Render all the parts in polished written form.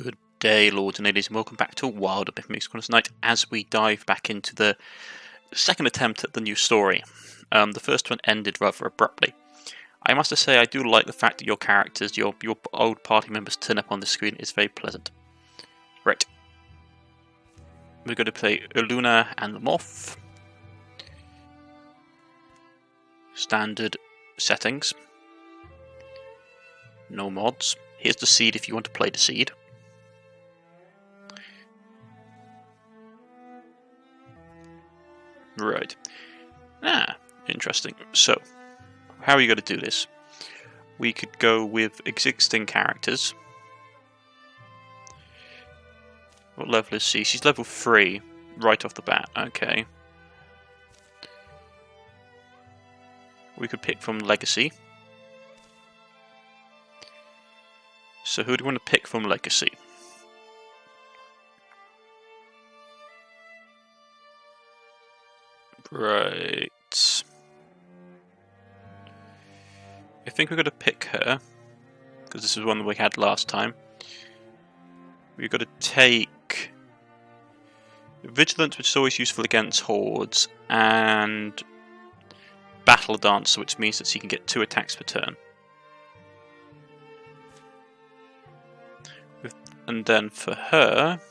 Good day, lords and ladies, and welcome back to WilderMyth Cornish-knight as we dive back into the second attempt at the new story. The first one ended rather abruptly. I must say I do like the fact that your characters, your old party members turn up on the screen. It's very pleasant. Right. We're going to play Uluna and the Moth. Standard settings. No mods. Here's the seed if you want to play the seed. Right. Interesting. So, how are you going to do this? We could go with existing characters. What level is she? She's level 3 right off the bat. Okay. We could pick from Legacy. So who do we want to pick from Legacy? Right. I think we're going to pick her, because this is one that we had last time. We've got to take Vigilance, which is always useful against hordes, and Battle Dancer, which means that she can get 2 attacks per turn. And then for her,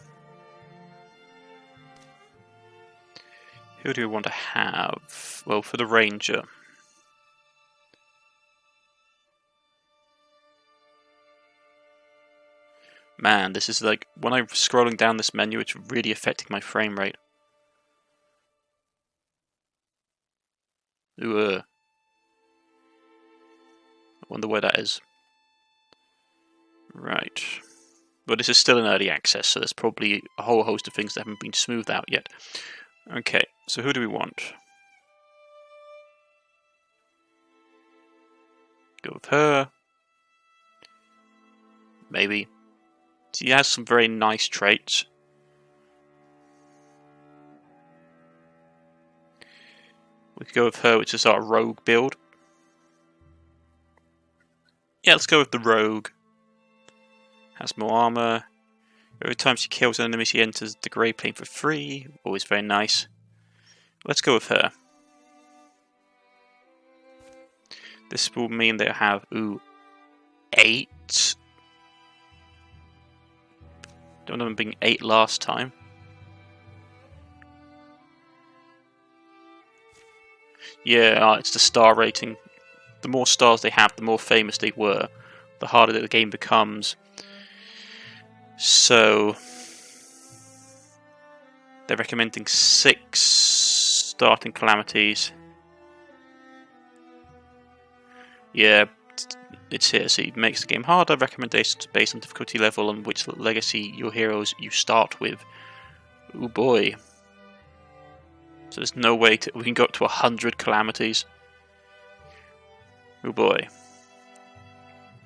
who do we want to have? Well, for the Ranger, man, this is like, when I'm scrolling down this menu, it's really affecting my frame rate. Ooh, I wonder where that is. Right. But this is still in early access, so there's probably a whole host of things that haven't been smoothed out yet. Okay, so who do we want? Go with her. Maybe. She has some very nice traits. We could go with her, which is our rogue build. Yeah, let's go with the rogue. Has more armor. Every time she kills an enemy, she enters the grey plane for free. Always very nice. Let's go with her. This will mean they'll have 8. Don't remember being 8 last time. Yeah, it's the star rating. The more stars they have, the more famous they were. The harder the game becomes. So they're recommending 6 starting calamities. Yeah, it's here. So it makes the game harder. Recommendations based on difficulty level and which legacy your heroes you start with. Oh boy. So there's no way we can go up to 100 calamities. Oh boy.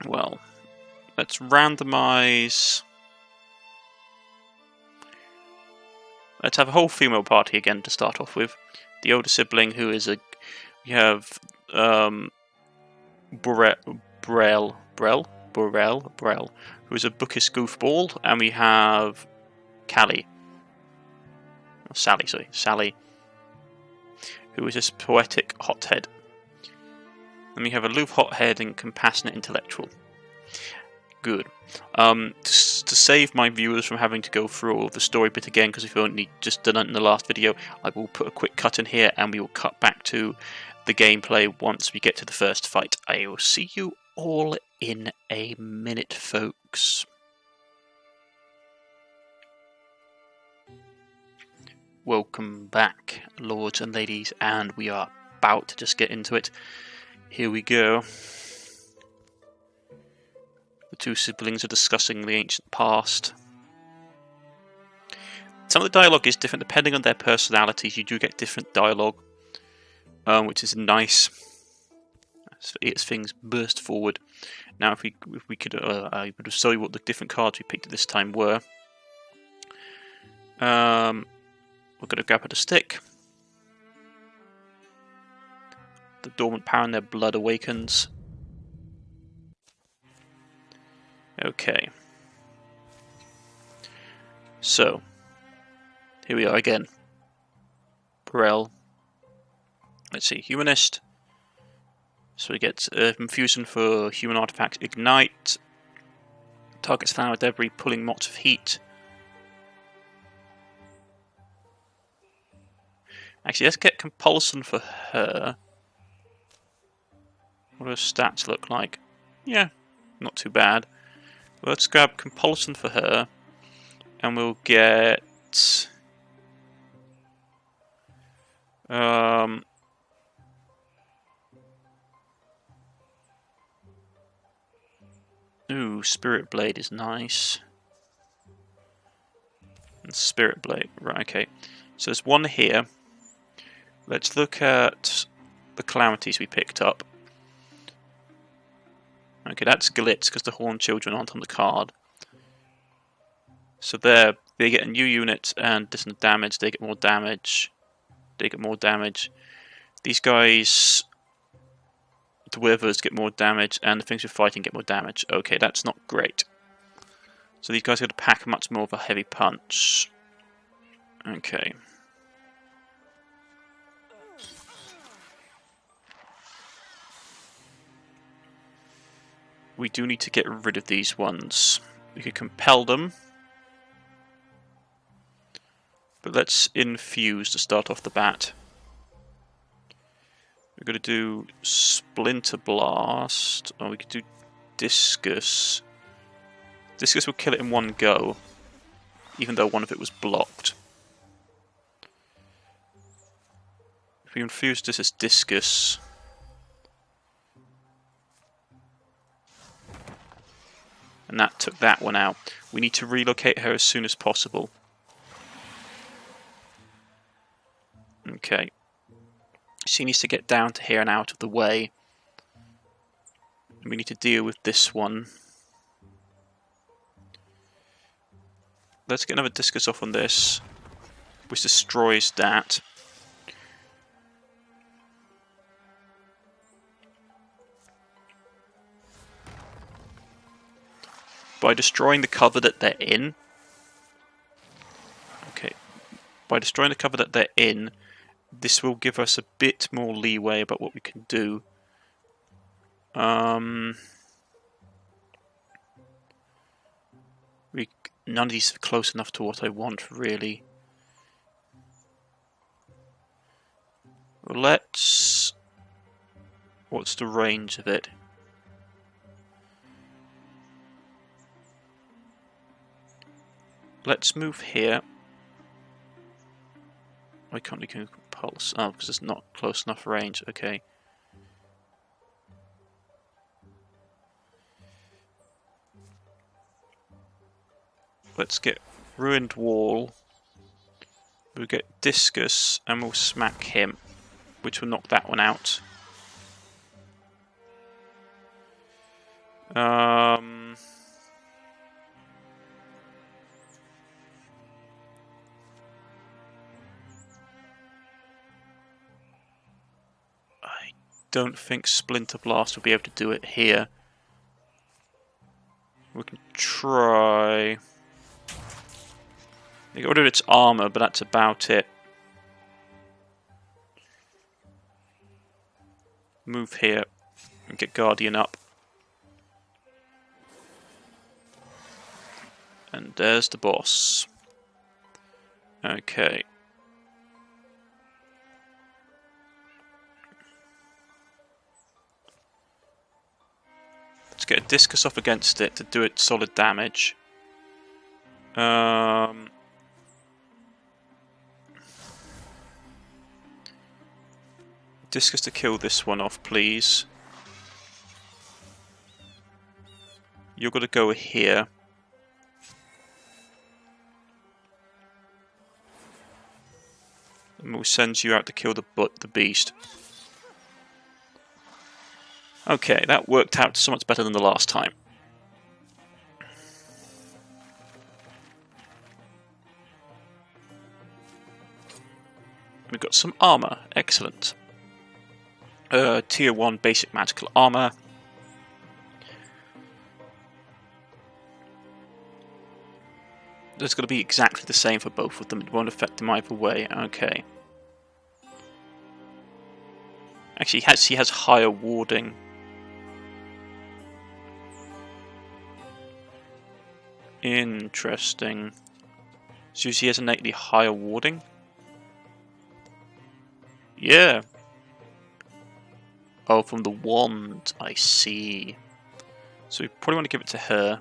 Well, let's randomize. Let's have a whole female party again to start off with. The older sibling, who is we have Brel, who is a bookish goofball, and we have Sally, who is this poetic hothead. And we have a aloof hothead and compassionate intellectual. Good. To save my viewers from having to go through all of the story bit again, because we've only just done it in the last video, I will put a quick cut in here and we will cut back to the gameplay once we get to the first fight. I will see you all in a minute, folks. Welcome back, lords and ladies, and we are about to just get into it. Here we go. The 2 siblings are discussing the ancient past. Some of the dialogue is different depending on their personalities. You do get different dialogue, which is nice as things burst forward. Now, if we could, I would show you what the different cards we picked at this time were. We're going to grab at a stick. The dormant power in their blood awakens. Okay. So, here we are again. Burrell. Let's see, Humanist. So we get infusion for human artifacts, ignite. Targets flower debris, pulling lots of heat. Actually, let's get compulsion for her. What do her stats look like? Yeah, not too bad. Let's grab compulsion for her, and we'll get ooh, Spirit Blade is nice. And Spirit Blade, right? Okay. So there's one here. Let's look at the calamities we picked up. Okay, that's Glitz because the Horned Children aren't on the card. So they get a new unit and distant damage. They get more damage. They get more damage. These guys, the Withers, get more damage, and the things we're fighting get more damage. Okay, that's not great. So these guys are going to pack much more of a heavy punch. Okay. We do need to get rid of these ones. We could compel them. But let's infuse to start off the bat. We're going to do Splinter Blast. Or we could do Discus. Discus will kill it in one go, even though one of it was blocked. If we infuse this as Discus, and that took that one out, we need to relocate her as soon as possible. Okay. She needs to get down to here and out of the way. We need to deal with this one. Let's get another Discus off on this, which destroys that. By destroying the cover that they're in. Okay. By destroying the cover that they're in, this will give us a bit more leeway about what we can do. None of these are close enough to what I want, really. Let's... What's the range of it? Let's move here. Why can't we compulse? Oh, because it's not close enough range. Okay. Let's get Ruined Wall. We'll get Discus and we'll smack him, which will knock that one out. I don't think Splinter Blast will be able to do it here. We can try. They got rid of its armor, but that's about it. Move here and get Guardian up. And there's the boss. Okay. Let's get a Discus off against it to do it solid damage. Discus to kill this one off, please. You're going to go here. And we'll send you out to kill the beast. Okay, that worked out so much better than the last time. We've got some armor. Excellent. Tier 1 basic magical armor. It's going to be exactly the same for both of them. It won't affect them either way. Okay. Actually, he has higher warding. Interesting. So he has innately higher warding? Yeah. Oh, from the wand. I see. So we probably want to give it to her.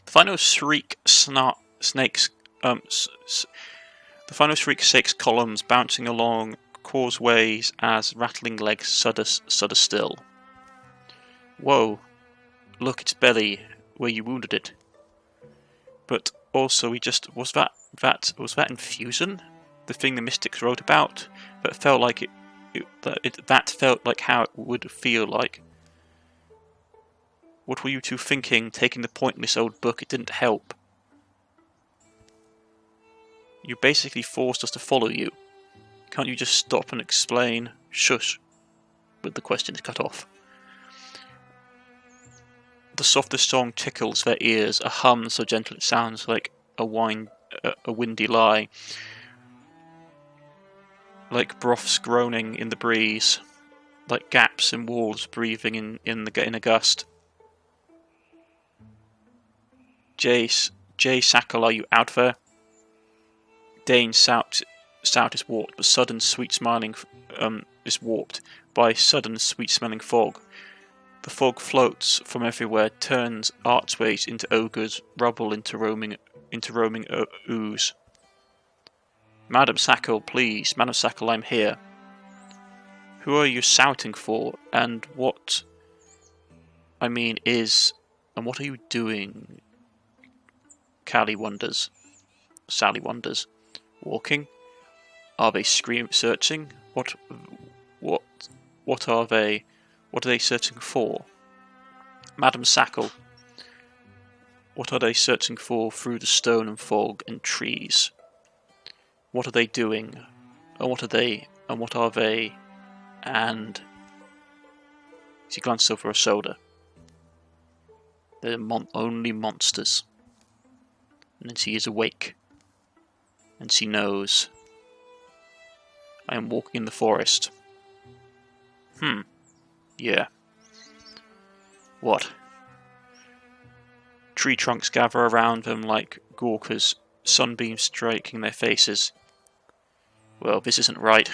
The final shriek snakes. The final shriek shakes columns, bouncing along causeways as rattling legs shudder still. Whoa! Look, its belly, where you wounded it. But also, was that infusion? The thing the mystics wrote about? That felt like that felt like how it would feel like. What were you two thinking, taking the pointless old book? It didn't help. You basically forced us to follow you. Can't you just stop and explain? Shush. But the question is cut off. The softest song tickles their ears, a hum so gentle it sounds like a windy lie. Like broths groaning in the breeze. Like gaps in walls breathing in a gust. Jay Sackle, are you out there? Dane's shout is warped, but sudden sweet smiling is warped by sudden sweet smelling fog. The fog floats from everywhere, turns archways into ogres, rubble into roaming ooze. Madam Sackle, please, Madam Sackle, I'm here. Who are you shouting for? And what are you doing? Sally wonders. Walking? Are they searching? What are they? What are they searching for? Madam Sackle. What are they searching for through the stone and fog and trees? What are they doing? And what are they? And she glances over her shoulder. They're only monsters. And then she is awake. And she knows. I am walking in the forest. Yeah. What? Tree trunks gather around them like gawkers, sunbeams striking their faces. Well, this isn't right.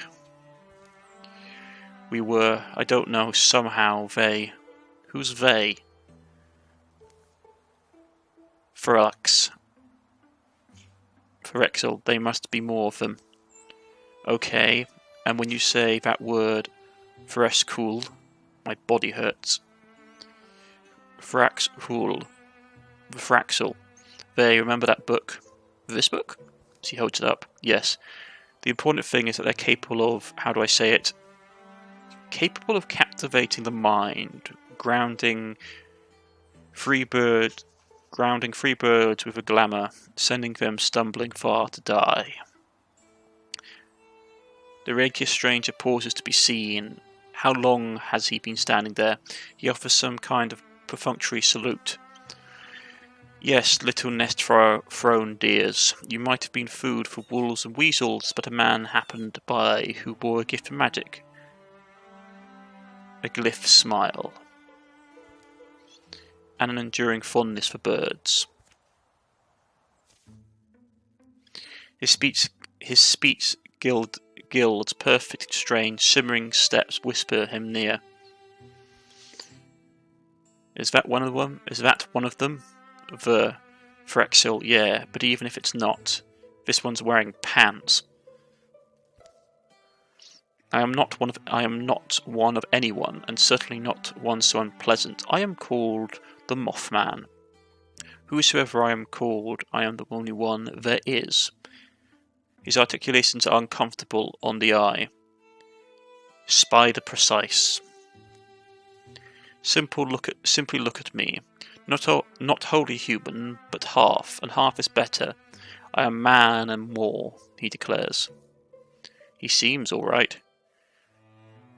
I don't know, somehow they... Who's they? Ferexel, they must be more of them. Okay, and when you say that word, Ferexcool, my body hurts. Fraxel. They remember that book. This book? She holds it up. Yes. The important thing is that they're capable of, how do I say it? Capable of captivating the mind, grounding free birds with a glamour, sending them stumbling far to die. The rakish stranger pauses to be seen. How long has he been standing there? He offers some kind of perfunctory salute. Yes, little nest-thrown dears, you might have been food for wolves and weasels, but a man happened by who bore a gift of magic. A glyph smile. And an enduring fondness for birds. His speech gilds perfect exchange, shimmering steps whisper him near. Is that one of them? The Ferexil, yeah, but even if it's not, this one's wearing pants. I am not one of anyone, and certainly not one so unpleasant. I am called the Mothman. Whosoever I am called, I am the only one there is. His articulations are uncomfortable on the eye. Spider precise. Simply look at me. Not wholly human, but half, and half is better. I am man and more, he declares. He seems all right.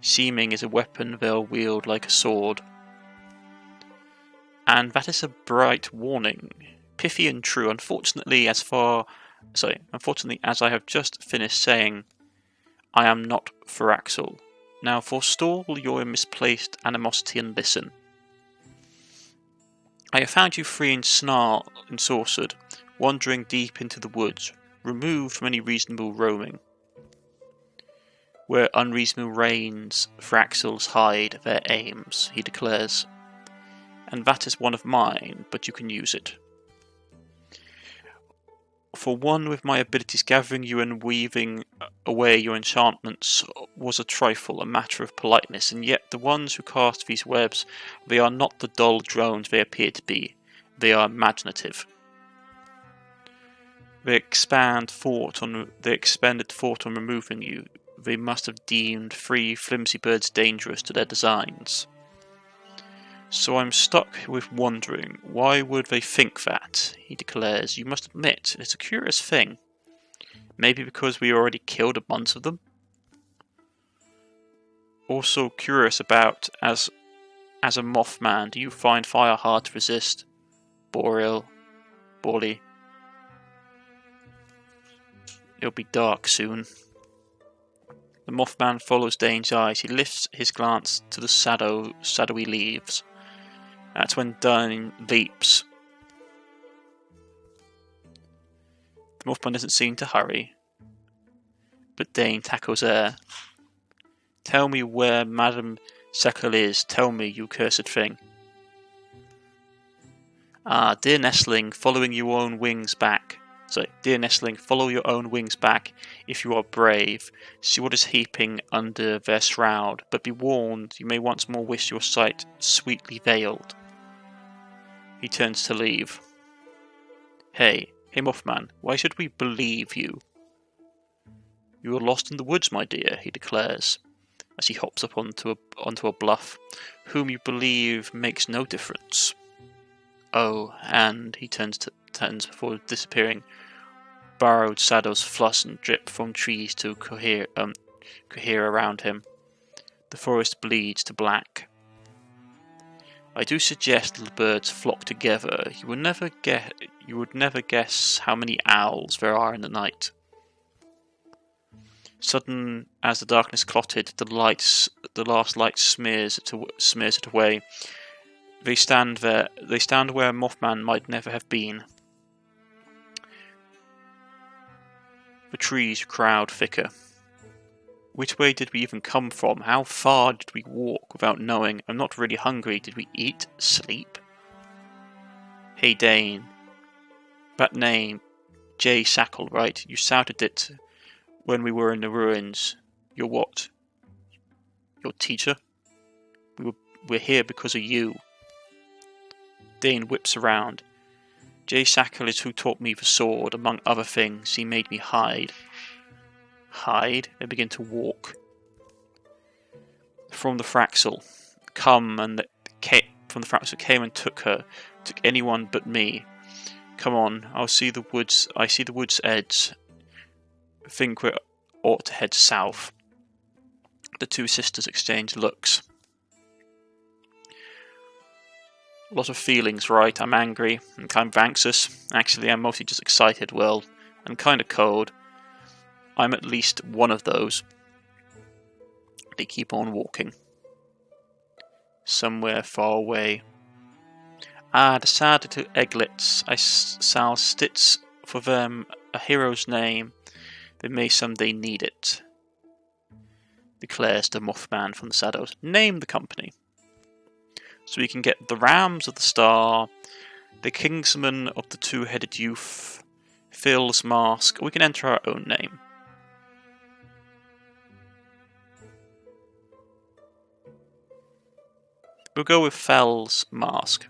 seeming is a weapon they'll wield like a sword. And that is a bright warning. Pithy and true. Unfortunately, as I have just finished saying, I am not Firaxel. Now forestall your misplaced animosity and listen. I have found you free and saucered, wandering deep into the woods, removed from any reasonable roaming. Where unreasonable reigns, Firaxels hide their aims, he declares. And that is one of mine, but you can use it. For one with my abilities gathering you and weaving away your enchantments was a trifle, a matter of politeness, and yet the ones who cast these webs, they are not the dull drones they appear to be. They are imaginative. They expended thought on removing you. They must have deemed free, flimsy birds dangerous to their designs. So I'm stuck with wondering, why would they think that? He declares. You must admit, it's a curious thing. Maybe because we already killed a bunch of them? Also curious about, as a Mothman, do you find fire hard to resist? PaulyD. It'll be dark soon. The Mothman follows Dane's eyes. He lifts his glance to the shadowy leaves. That's when Dane leaps. The Mothman doesn't seem to hurry, but Dane tackles Air. Tell me where Madame Sekal is. Tell me, you cursed thing. Dear Nestling, follow your own wings back. If you are brave. See what is heaping under their shroud, but be warned, you may once more wish your sight sweetly veiled. He turns to leave. Hey Mothman, why should we believe you? You are lost in the woods, my dear, he declares, as he hops up onto a bluff. Whom you believe makes no difference. Oh, and he turns before disappearing. Borrowed shadows flush and drip from trees to cohere around him. The forest bleeds to black. I do suggest little birds flock together. You would never guess how many owls there are in the night. Sudden, as the darkness clotted, the last light smears it away. They stand where Mothman might never have been. The trees crowd thicker. Which way did we even come from? How far did we walk without knowing? I'm not really hungry. Did we eat? Sleep? Hey Dane. That name, J. Sackle, right? You shouted it when we were in the ruins. You're what? Your teacher? We're here because of you. Dane whips around. J. Sackle is who taught me the sword. Among other things, he made me hide. Hide? They begin to walk. From the Firaxel. From the Firaxel came and took her. Took anyone but me. Come on, I see the woods edge. Think we ought to head south. The two sisters exchange looks. A lot of feelings, right? I'm angry, I'm kind of anxious. Actually, I'm mostly just excited, well, I'm kind of cold. I'm at least one of those. They keep on walking. Somewhere far away. The sad little egglets. I shall stitch for them a hero's name. They may someday need it. Declares the Mothman from the shadows. Name the company. So we can get the Rams of the Star, the Kingsman of the Two-Headed Youth, Phil's Mask, or we can enter our own name. We'll go with Fel's Mask.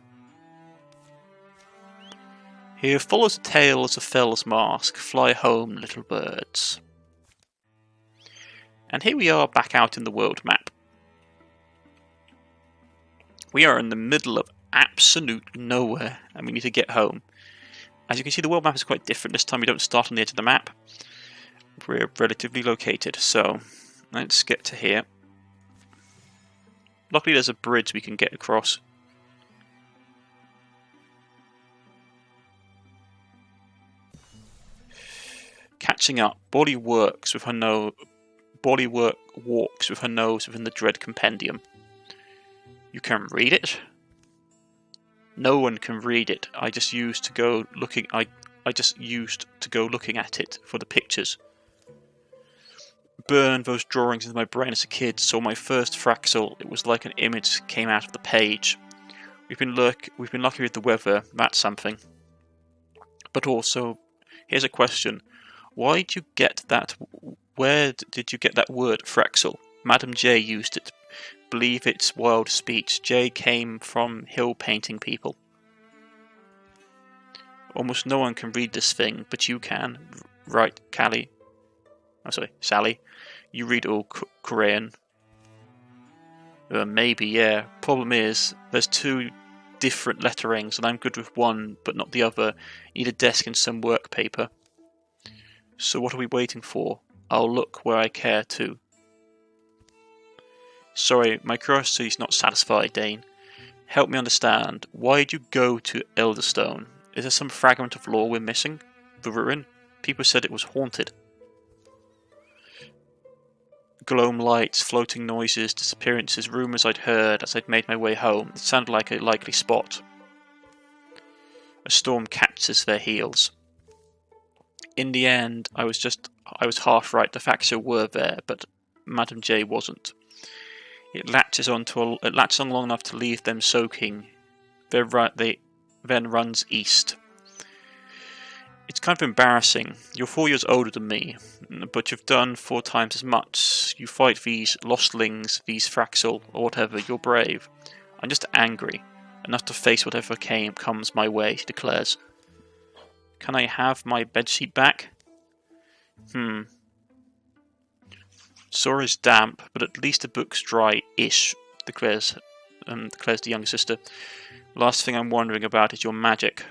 Here follows the tales of Fel's Mask. Fly home, little birds. And here we are back out in the world map. We are in the middle of absolute nowhere, and we need to get home. As you can see, the world map is quite different. This time we don't start on the edge of the map. We're relatively located, so let's get to here. Luckily there's a bridge we can get across. Catching up. Body walks with her nose within the Dread Compendium. You can read it? No one can read it. I just used to go looking at it for the pictures. Burned those drawings into my brain as a kid, saw my first Fraxel. It was like an image came out of the page. We've been lucky with the weather, that's something. But also, here's a question. Where did you get that word, Fraxel? Madam J used it. Believe it's wild speech. J came from hill painting people. Almost no one can read this thing, but you can. Right, Sally. You read all Korean. Maybe, yeah. Problem is, there's two different letterings, and I'm good with one, but not the other. Need a desk and some work paper. So what are we waiting for? I'll look where I care to. Sorry, my curiosity's not satisfied, Dane. Help me understand. Why did you go to Elderstone? Is there some fragment of lore we're missing? The ruin? People said it was haunted. Gloam lights, floating noises, disappearances, rumours I'd heard as I'd made my way home. It sounded like a likely spot. A storm catches their heels. In the end, I was half right. The facts were there, but Madam J wasn't. It latches on long enough to leave them soaking. Then runs east. It's kind of embarrassing. You're 4 years older than me, but you've done 4 times as much. You fight these lostlings, these Fraxel, or whatever. You're brave. I'm just angry. Enough to face whatever comes my way, she declares. Can I have my bedsheet back? Sora's damp, but at least the book's dry-ish, declares the younger sister. Last thing I'm wondering about is your magic.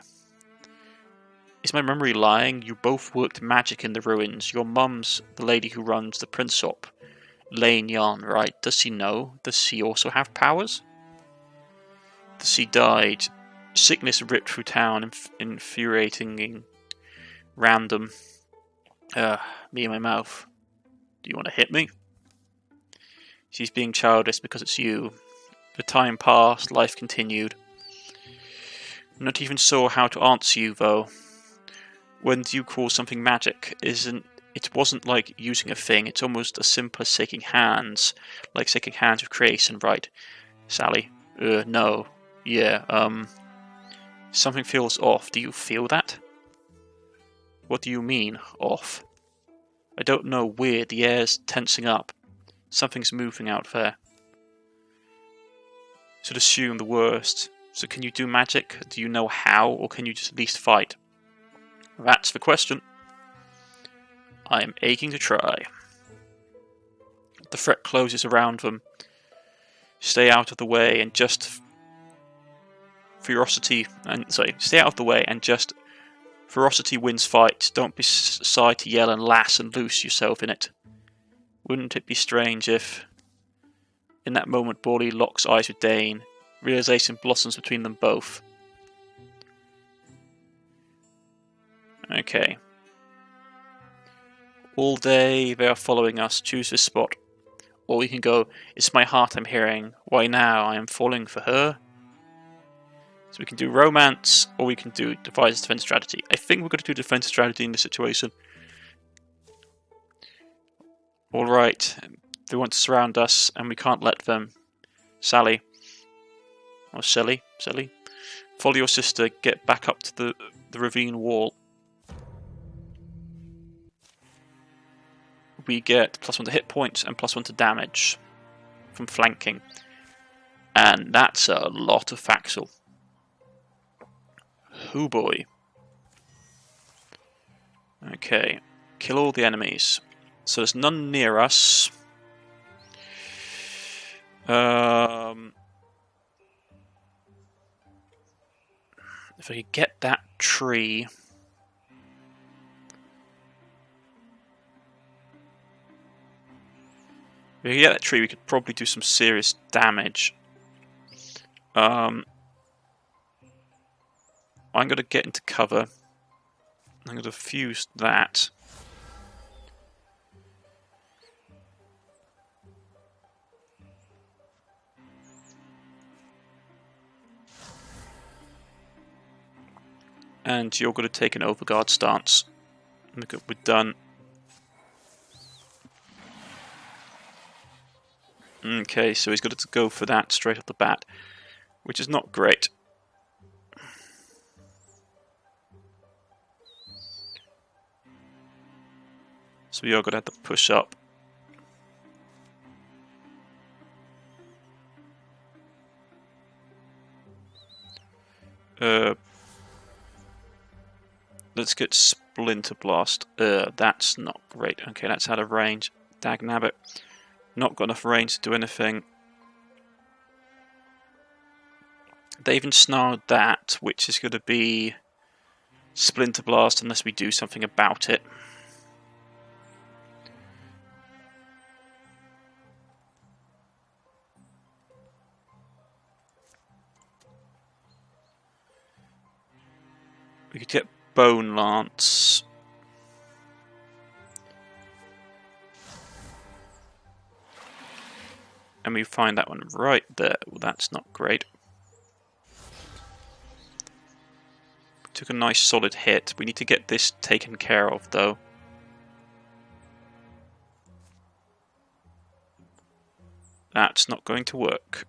Is my memory lying? You both worked magic in the ruins. Your mum's the lady who runs the Prinsop. Lane Yarn, right? Does she know? Does she also have powers? She died. Sickness ripped through town, infuriating, random. Me in my mouth. Do you want to hit me? She's being childish because it's you. The time passed, life continued. Not even sure how to answer you, though. When do you call something magic? It wasn't like using a thing, it's almost as simple as shaking hands. Like shaking hands with creation, right? Sally? No. Yeah, something feels off. Do you feel that? What do you mean, off? I don't know, weird. The air's tensing up. Something's moving out there. Should assume the worst. So can you do magic? Do you know how, or can you just at least fight? That's the question. I am aching to try. The threat closes around them. Stay out of the way and just... Stay out of the way and just... Ferocity wins fights. Don't be shy to yell and lass and loose yourself in it. Wouldn't it be strange if... In that moment, PaulyD locks eyes with Dane. Realization blossoms between them both. Okay. All day they are following us. Choose this spot. Or we can go, it's my heart I'm hearing. Why now? I am falling for her. So we can do romance, or we can do devise defense strategy. I think we're going to do defense strategy in this situation. Alright. They want to surround us, and we can't let them. Sally. Or Sally. Follow your sister. Get back up to the ravine wall. We get +1 to hit points and +1 to damage from flanking. And that's a lot of Faxel. Oh boy. Okay. Kill all the enemies. So there's none near us. If I could get that tree... If we get that tree, we could probably do some serious damage. I'm going to get into cover. I'm going to fuse that. And you're going to take an overguard stance. Look, we're done. Okay, so he's got to go for that straight off the bat, which is not great. So we are going to have to push up. Let's get Splinter Blast. That's not great. Okay, that's out of range. Dagnabbit. Not got enough range to do anything. They even snarled that, which is going to be Splinter Blast unless we do something about it. We could get Bone Lance. And we find that one right there. Well, that's not great. Took a nice solid hit. We need to get this taken care of, though. That's not going to work.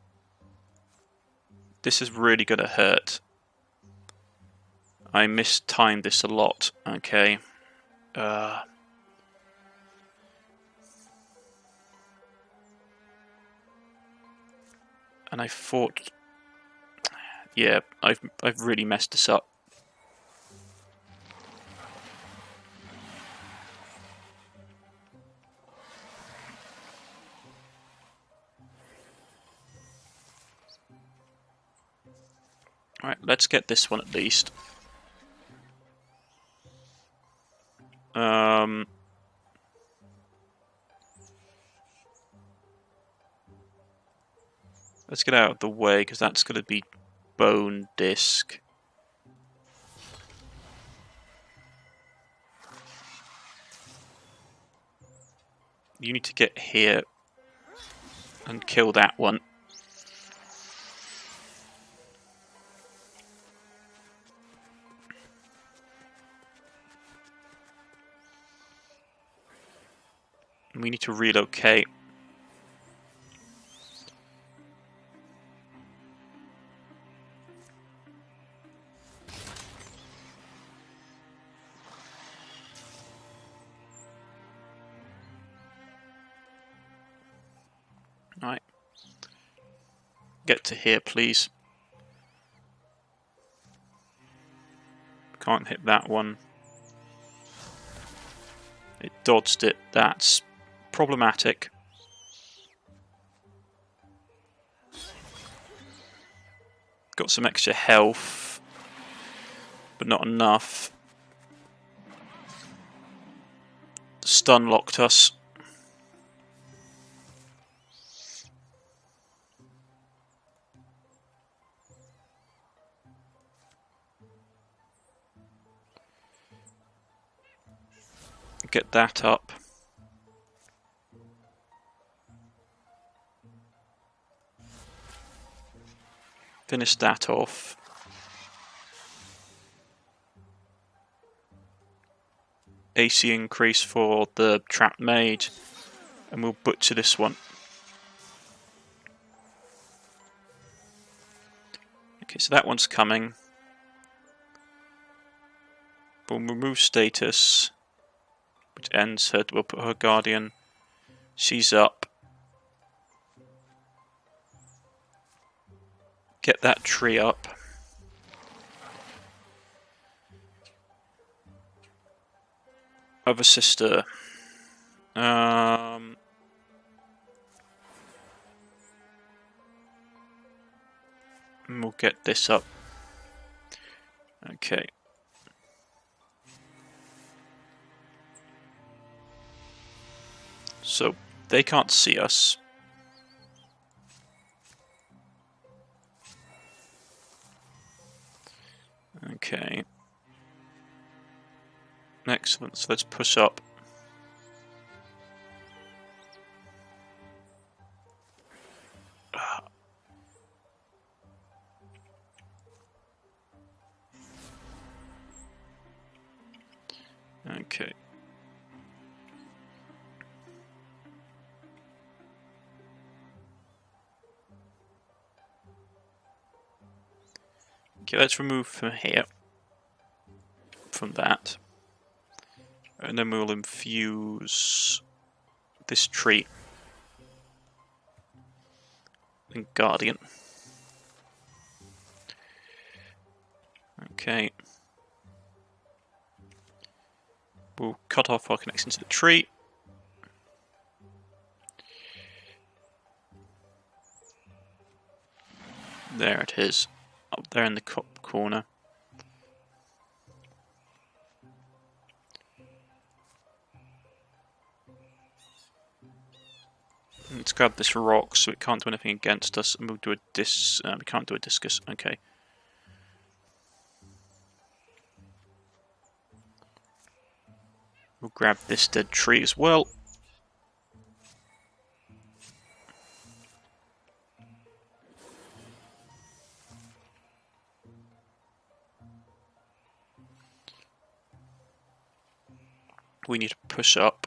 This is really going to hurt. I mistimed this a lot. Okay. And I thought, yeah, I've really messed this up. Alright, let's get this one at least. Let's get out of the way, because that's going to be Bone Disc. You need to get here and kill that one. We need to relocate. Alright. Get to here, please. Can't hit that one. It dodged it. That's problematic. Got some extra health, but not enough. Stun locked us. Get that up. Finish that off. AC increase for the trapped mage, and we'll butcher this one. Okay, so that one's coming. We'll remove status, which ends her. We'll put her guardian. She's up. Get that tree up. Other sister. And we'll get this up. Okay. So They can't see us. Okay. Excellent, so let's push up. Okay. Okay, let's remove from here. From that. And then we'll infuse this tree. And Guardian. Okay. We'll cut off our connection to the tree. There it is. Up there in the corner. Let's grab this rock so it can't do anything against us, and we'll do a we can't do a discus. Okay. We'll grab this dead tree as well. We need to push up.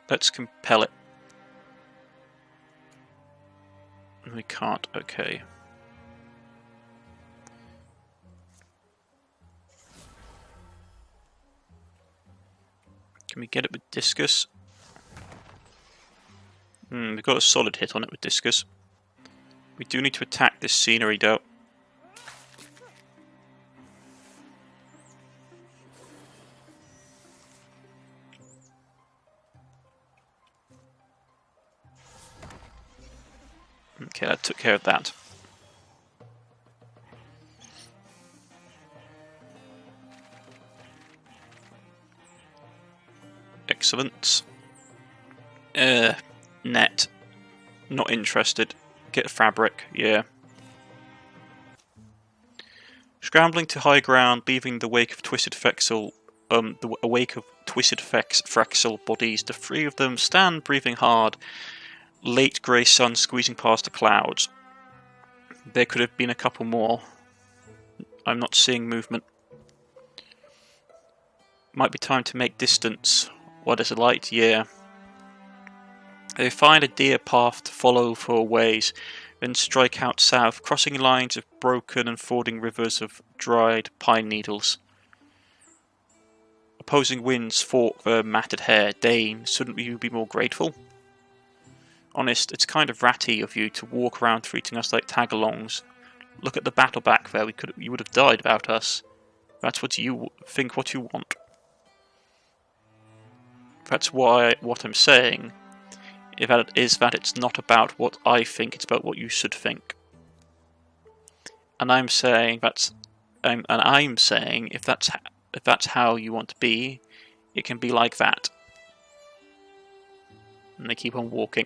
Let's compel it. We can't, okay. Can we get it with discus? We've got a solid hit on it with discus. We do need to attack this scenery though. Okay, that took care of that. Excellent. Net. Not interested. Get fabric, yeah. Scrambling to high ground, leaving the wake of twisted Frexel, Frexel bodies. The three of them stand breathing hard. Late grey sun squeezing past the clouds. There could have been a couple more. I'm not seeing movement. Might be time to make distance. What is it light? Yeah. They find a deer path to follow for a ways, then strike out south, crossing lines of broken and fording rivers of dried pine needles. Opposing winds fork their matted hair. Dane, shouldn't you be more grateful? Honest, it's kind of ratty of you to walk around treating us like tag-alongs. Look at the battle back there. You would have died about us. That's what you think. What you want. That's what I'm saying. That it's not about what I think. It's about what you should think. And I'm saying if that's how you want to be, it can be like that. And they keep on walking.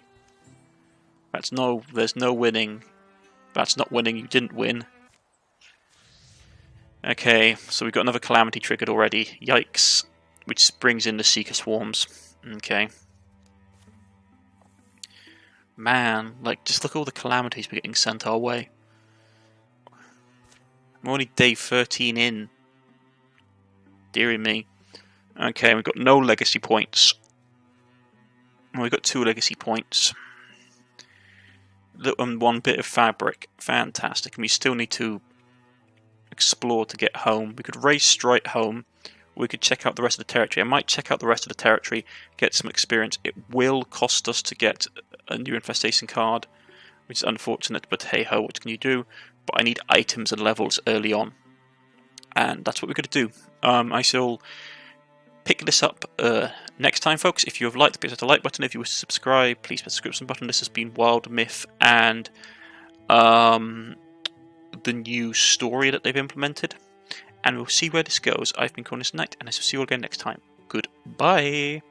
There's no winning. That's not winning, you didn't win. Okay, so we've got another calamity triggered already. Yikes. Which brings in the Seeker Swarms. Okay. Man, just look at all the calamities we're getting sent our way. We're only day 13 in. Dearie me. Okay, we've got no legacy points. We've got 2 legacy points. And 1 bit of fabric. Fantastic. And we still need to explore to get home. We could race straight home. We could check out the rest of the territory. I might check out the rest of the territory, get some experience. It will cost us to get a new infestation card, which is unfortunate, but hey ho, what can you do? But I need items and levels early on. And that's what we're going to do. I shall pick this up next time, folks. If you have liked, please hit the like button. If you wish to subscribe, please hit the subscription button. This has been WilderMyth, and the new story that they've implemented, and we'll see where this goes. I've been Cornish-knight, and I shall see you all again next time. Goodbye!